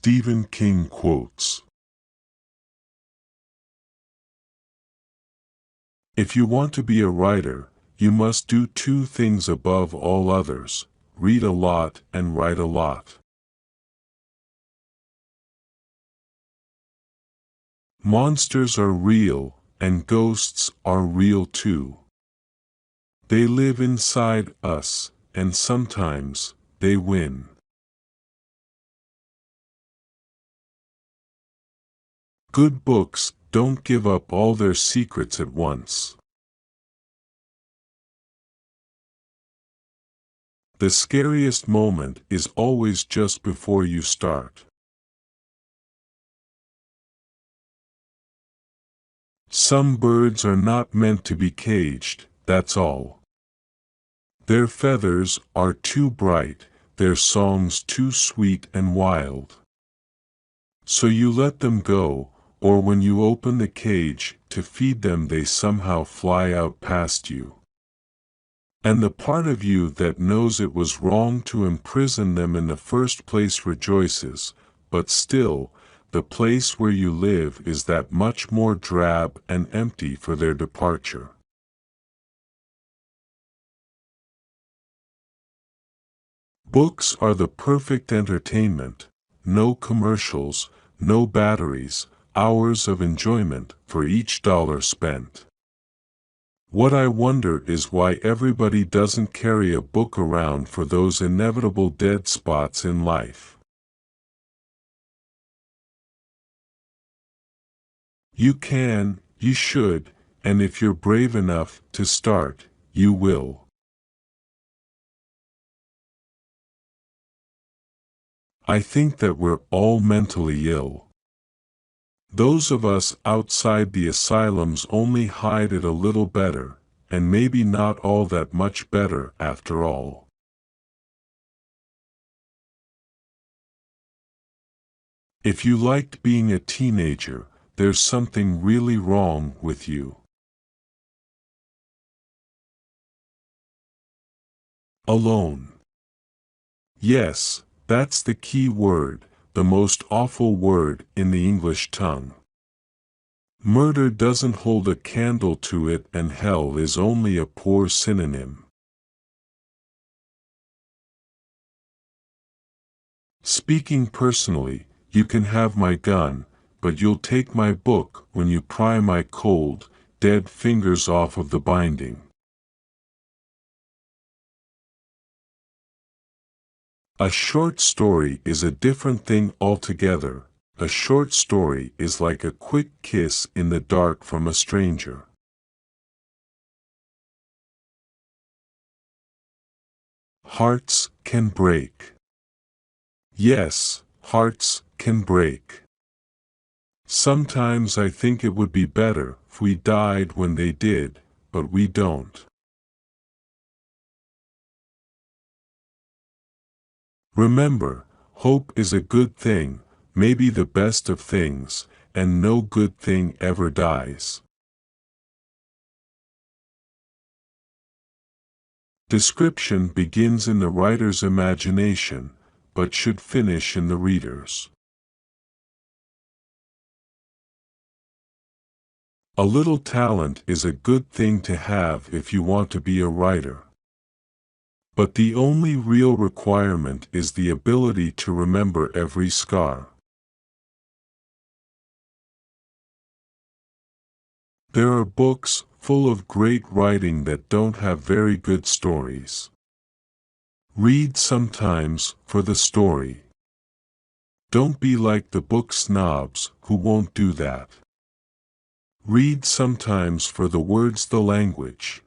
Stephen King quotes. If you want to be a writer, you must do two things above all others: read a lot and write a lot. Monsters are real, and ghosts are real too. They live inside us, and sometimes they win. Good books don't give up all their secrets at once. The scariest moment is always just before you start. Some birds are not meant to be caged, that's all. Their feathers are too bright, their songs too sweet and wild. So you let them go, or when you open the cage to feed them they somehow fly out past you. And the part of you that knows it was wrong to imprison them in the first place rejoices, but still, the place where you live is that much more drab and empty for their departure. Books are the perfect entertainment, no commercials, no batteries, hours of enjoyment for each dollar spent. What I wonder is why everybody doesn't carry a book around for those inevitable dead spots in life. You can, you should, and if you're brave enough to start, you will. I think that we're all mentally ill. Those of us outside the asylums only hide it a little better, and maybe not all that much better after all. If you liked being a teenager, there's something really wrong with you. Alone. Yes, that's the key word, the most awful word in the English tongue. Murder doesn't hold a candle to it, and hell is only a poor synonym. Speaking personally, you can have my gun, but you'll take my book when you pry my cold, dead fingers off of the binding. A short story is a different thing altogether. A short story is like a quick kiss in the dark from a stranger. Hearts can break. Yes, hearts can break. Sometimes I think it would be better if we died when they did, but we don't. Remember, hope is a good thing, maybe the best of things, and no good thing ever dies. Description begins in the writer's imagination, but should finish in the reader's. A little talent is a good thing to have if you want to be a writer. But the only real requirement is the ability to remember every scar. There are books full of great writing that don't have very good stories. Read sometimes for the story. Don't be like the book snobs who won't do that. Read sometimes for the words, the language.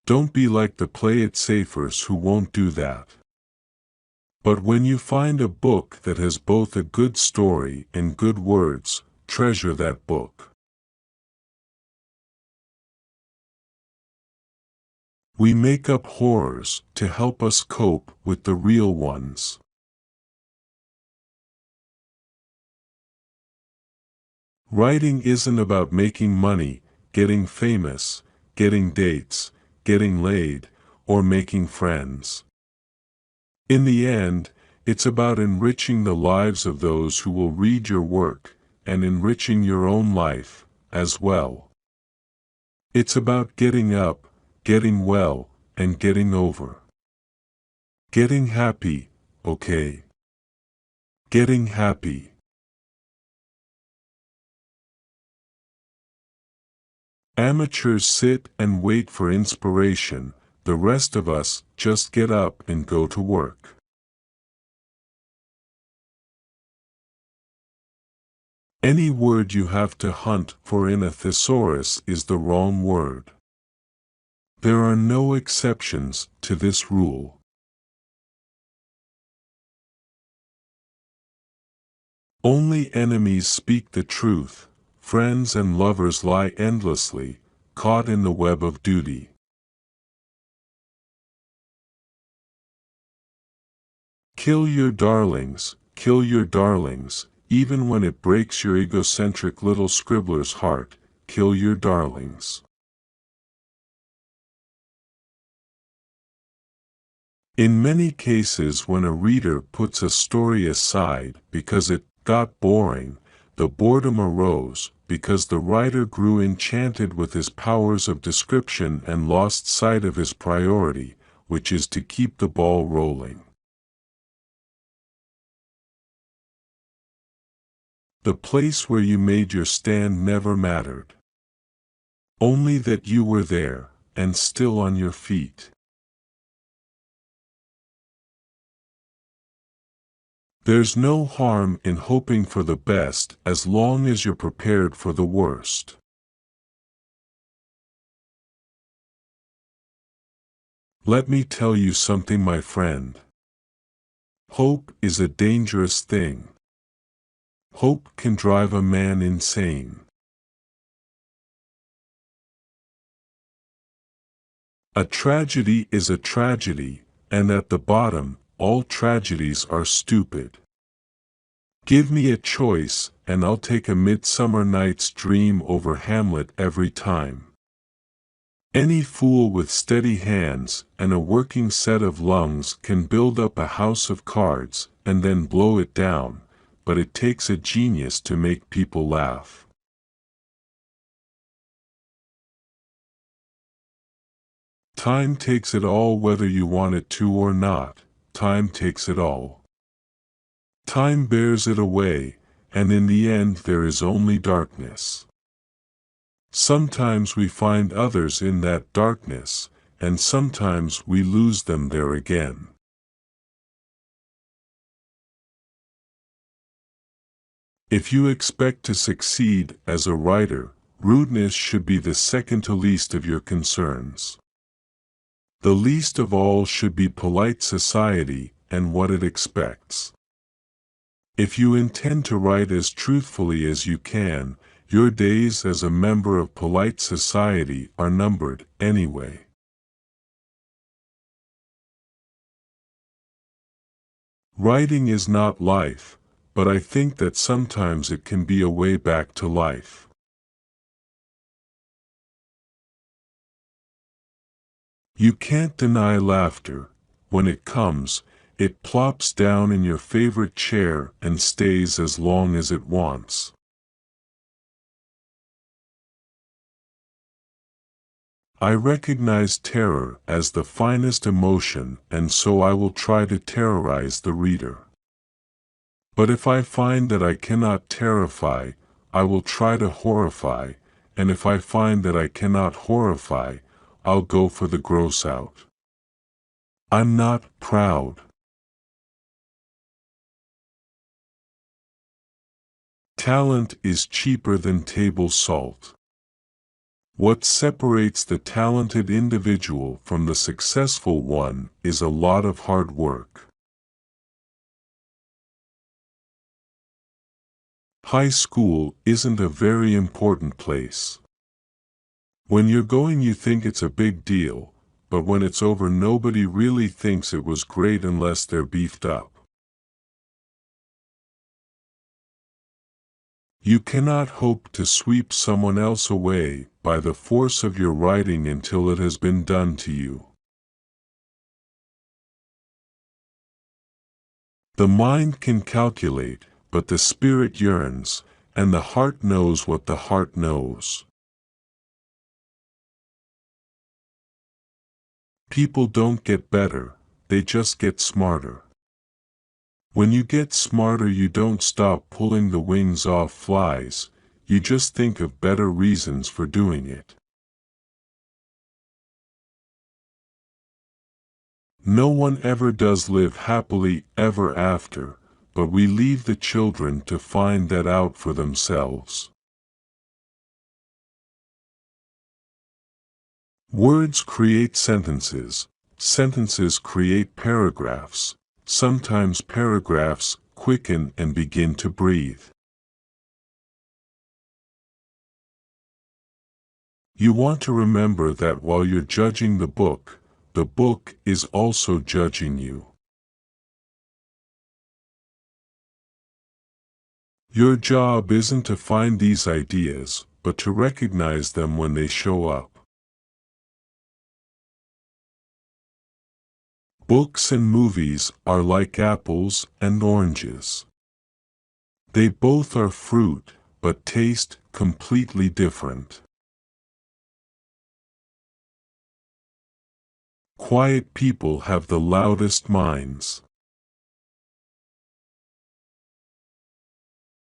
Don't be like the play-it-safers who won't do that. But when you find a book that has both a good story and good words, treasure that book. We make up horrors to help us cope with the real ones. Writing isn't about making money, getting famous, getting dates, getting laid, or making friends. In the end, It's about enriching the lives of those who will read your work, and enriching your own life, as well. It's about getting up, getting well, and getting over. Getting happy, okay? Getting happy. Amateurs sit and wait for inspiration, the rest of us just get up and go to work. Any word you have to hunt for in a thesaurus is the wrong word. There are no exceptions to this rule. Only enemies speak the truth, friends and lovers lie endlessly, caught in the web of duty. Kill your darlings, even when it breaks your egocentric little scribbler's heart, kill your darlings. In many cases, when a reader puts a story aside because it got boring, the boredom arose because the writer grew enchanted with his powers of description and lost sight of his priority, which is to keep the ball rolling. The place where you made your stand never mattered. Only that you were there, and still on your feet. There's no harm in hoping for the best as long as you're prepared for the worst. Let me tell you something, my friend. Hope is a dangerous thing. Hope can drive a man insane. A tragedy is a tragedy, and at the bottom, all tragedies are stupid. Give me a choice, and I'll take A Midsummer Night's Dream over Hamlet every time. Any fool with steady hands and a working set of lungs can build up a house of cards and then blow it down, but it takes a genius to make people laugh. Time takes it all whether you want it to or not. Time takes it all. Time bears it away, and in the end there is only darkness. Sometimes we find others in that darkness, and sometimes we lose them there again. If you expect to succeed as a writer, rudeness should be the second to least of your concerns. The least of all should be polite society and what it expects. If you intend to write as truthfully as you can, your days as a member of polite society are numbered anyway. Writing is not life, but I think that sometimes it can be a way back to life. You can't deny laughter. When it comes, it plops down in your favorite chair and stays as long as it wants. I recognize terror as the finest emotion, and so I will try to terrorize the reader. But if I find that I cannot terrify, I will try to horrify, and if I find that I cannot horrify, I'll go for the gross out. I'm not proud. Talent is cheaper than table salt. What separates the talented individual from the successful one is a lot of hard work. High school isn't a very important place. When you're going, you think it's a big deal, but when it's over, nobody really thinks it was great unless they're beefed up. You cannot hope to sweep someone else away by the force of your writing until it has been done to you. The mind can calculate, but the spirit yearns, and the heart knows what the heart knows. People don't get better, they just get smarter. When you get smarter, you don't stop pulling the wings off flies, you just think of better reasons for doing it. No one ever does live happily ever after, but we leave the children to find that out for themselves. Words create sentences, sentences create paragraphs, sometimes paragraphs quicken and begin to breathe. You want to remember that while you're judging the book is also judging you. Your job isn't to find these ideas, but to recognize them when they show up. Books and movies are like apples and oranges. They both are fruit, but taste completely different. Quiet people have the loudest minds.